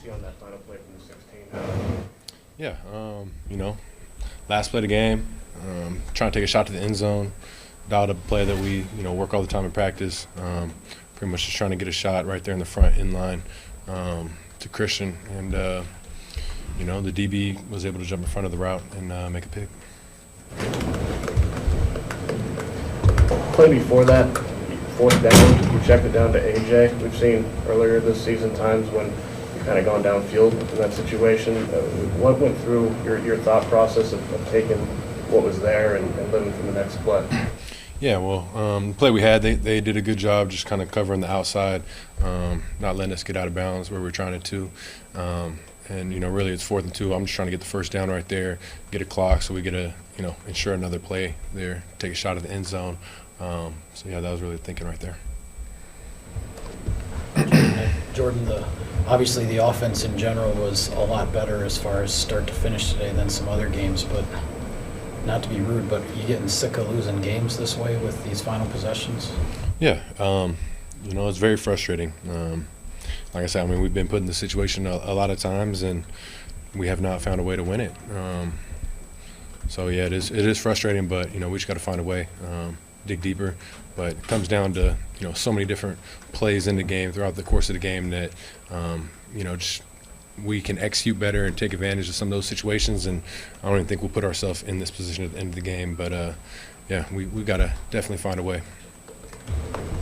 see on that final play from the 16? Yeah, last play of the game, trying to take a shot to the end zone, dialed up a play that we, work all the time in practice. Pretty much just trying to get a shot right there in the front in line to Christian. And, the DB was able to jump in front of the route and make a pick. Play before that, fourth down, you checked it down to AJ. We've seen earlier this season times when you've kind of gone downfield in that situation. What went through your thought process of taking what was there and living for the next play? Yeah, well, the play we had, they did a good job just kind of covering the outside, not letting us get out of bounds where we're trying to. And, really it's 4th and 2. I'm just trying to get the first down right there, get a clock so we get to, ensure another play there, take a shot at the end zone. That was really thinking right there. Jordan, obviously the offense in general was a lot better as far as start to finish today than some other games, but not to be rude, but you getting sick of losing games this way with these final possessions? Yeah, it's very frustrating. Like I said, we've been put in this situation a lot of times, and we have not found a way to win it. It is frustrating, but, we just got to find a way, dig deeper. But it comes down to, so many different plays in the game throughout the course of the game that, just we can execute better and take advantage of some of those situations. And I don't even think we'll put ourselves in this position at the end of the game. But, we got to definitely find a way.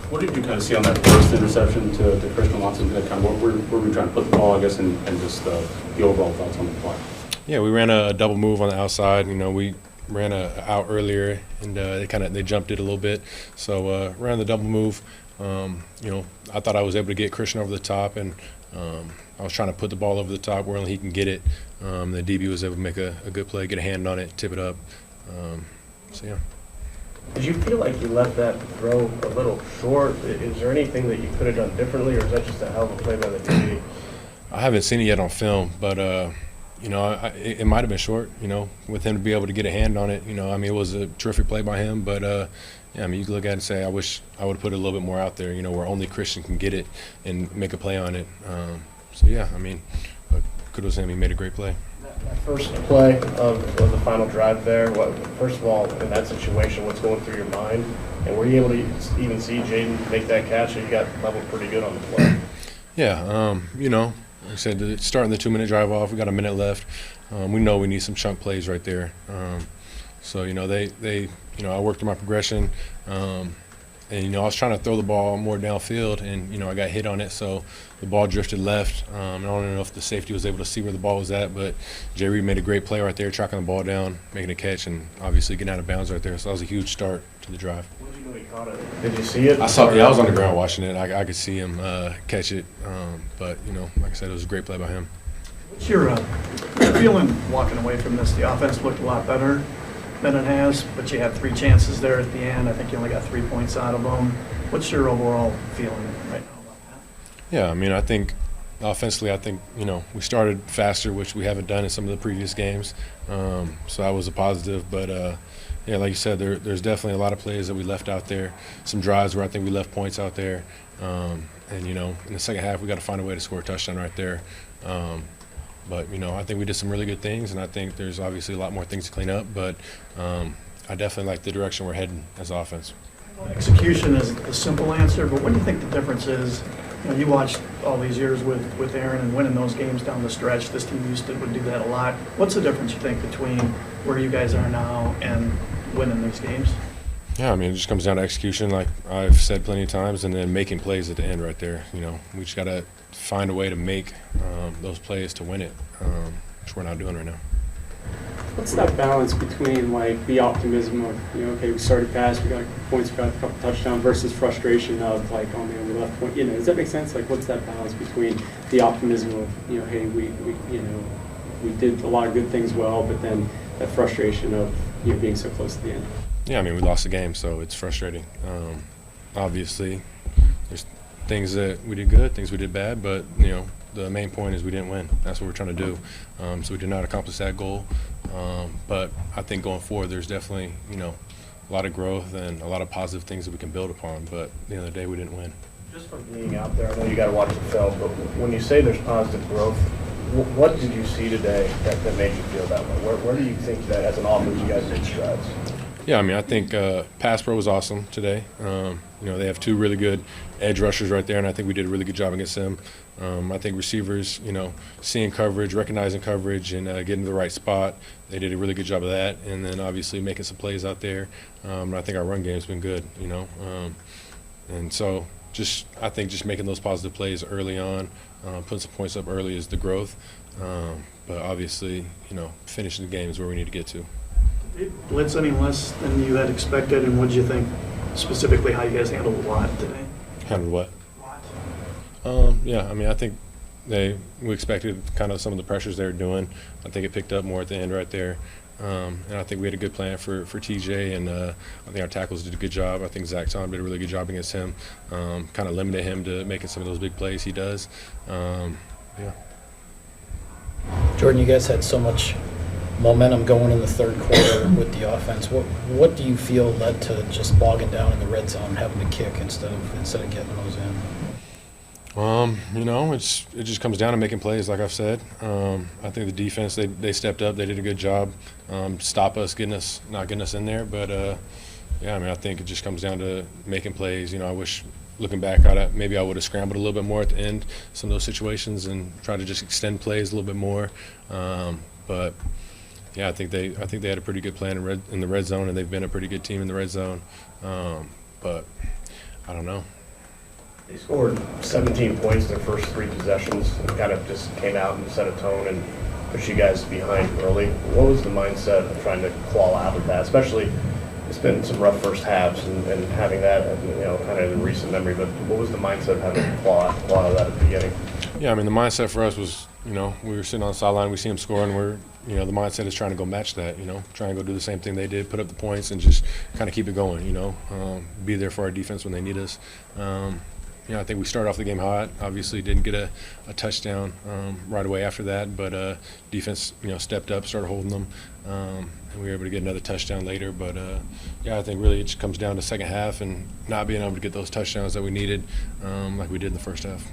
What did you kind of see on that first interception to Christian Watson? What were we trying to put the ball, I guess, and just the overall thoughts on the play? Yeah, we ran a double move on the outside. We ran out earlier, and they jumped it a little bit. So ran the double move. I thought I was able to get Christian over the top, and I was trying to put the ball over the top where only he can get it. The DB was able to make a good play, get a hand on it, tip it up. Did you feel like you left that throw a little short? Is there anything that you could have done differently, or is that just a hell of a play by the DB? I haven't seen it yet on film, but it might have been short. With him to be able to get a hand on it. It was a terrific play by him, but you can look at it and say, I wish I would have put a little bit more out there. Where only Christian can get it and make a play on it. Kudos to him. He made a great play. That first play of the final drive there, first of all, in that situation, what's going through your mind? And were you able to even see Jaden make that catch, or you got leveled pretty good on the play? Yeah, like I said, starting the 2-minute drive off, we got a minute left. We know we need some chunk plays right there. I worked on my progression. And, I was trying to throw the ball more downfield, and, I got hit on it, so the ball drifted left. I don't know if the safety was able to see where the ball was at, but Jay Reed made a great play right there, tracking the ball down, making a catch, and obviously getting out of bounds right there. So that was a huge start to the drive. When did you know he caught it? Did you see it? I was on the ground watching it. I could see him catch it, but, like I said, it was a great play by him. What's your feeling walking away from this? The offense looked a lot better than it has, but you had 3 chances there at the end. I think you only got 3 points out of them. What's your overall feeling right now about that? Yeah, I think offensively, we started faster, which we haven't done in some of the previous games. So that was a positive. But, like you said, there's definitely a lot of plays that we left out there, some drives where I think we left points out there. And, in the second half, we got to find a way to score a touchdown right there. But, I think we did some really good things, and I think there's obviously a lot more things to clean up. But I definitely like the direction we're heading as offense. Execution is a simple answer, but what do you think the difference is? You watched all these years with Aaron and winning those games down the stretch. This team would do that a lot. What's the difference, you think, between where you guys are now and winning these games? Yeah, it just comes down to execution, like I've said plenty of times, and then making plays at the end right there. We just got to find a way to make those plays to win it, which we're not doing right now. What's that balance between, the optimism of, okay, we started fast, we got points, we got a couple touchdowns, versus frustration of, oh, man, we left point. Does that make sense? What's that balance between the optimism of, hey, we did a lot of good things well, but then that frustration of, being so close to the end? Yeah, we lost the game, so it's frustrating. Obviously, there's things that we did good, things we did bad, but, the main point is we didn't win. That's what we're trying to do. So we did not accomplish that goal. But I think going forward, there's definitely, a lot of growth and a lot of positive things that we can build upon. But at the end of the day, we didn't win. Just from being out there, I know you got to watch the film, but when you say there's positive growth, what did you see today that made you feel that way? Where do you think that as an offense you guys made strides? Yeah, I mean, I think pass pro was awesome today. They have two really good edge rushers right there, and I think we did a really good job against them. I think receivers, seeing coverage, recognizing coverage, and getting to the right spot, they did a really good job of that. And then obviously making some plays out there. And I think our run game's been good, and so I think just making those positive plays early on, putting some points up early is the growth. But obviously, finishing the game is where we need to get to. Blitz any less than you had expected, and what did you think specifically how you guys handled Watt today? Handled what? Yeah, I mean, I think we expected kind of some of the pressures they were doing. I think it picked up more at the end right there. And I think we had a good plan for TJ, and I think our tackles did a good job. I think Zach Tom did a really good job against him, kind of limited him to making some of those big plays he does. Yeah. Jordan, you guys had so much momentum going in the third quarter with the offense. What do you feel led to just bogging down in the red zone, having to kick instead of getting those in? It just comes down to making plays, like I've said. I think the defense, they stepped up. They did a good job, stop us, not getting us in there. But, I think it just comes down to making plays. I wish, looking back at it, maybe I would have scrambled a little bit more at the end, some of those situations, and tried to just extend plays a little bit more. But I think they had a pretty good plan in the red zone, and they've been a pretty good team in the red zone. But I don't know. They scored 17 points their first 3 possessions and kind of just came out and set a tone and pushed you guys behind early. What was the mindset of trying to claw out of that? Especially, it's been some rough first halves and having that, kind of in recent memory, but what was the mindset of having to claw out of that at the beginning? Yeah, I mean, the mindset for us was, we were sitting on the sideline, we see them score, and the mindset is trying to go match that, try and go do the same thing they did, put up the points, and just kind of keep it going, be there for our defense when they need us. I think we started off the game hot. Obviously, didn't get a touchdown right away after that, but defense, stepped up, started holding them, and we were able to get another touchdown later. But I think really it just comes down to second half and not being able to get those touchdowns that we needed, like we did in the first half.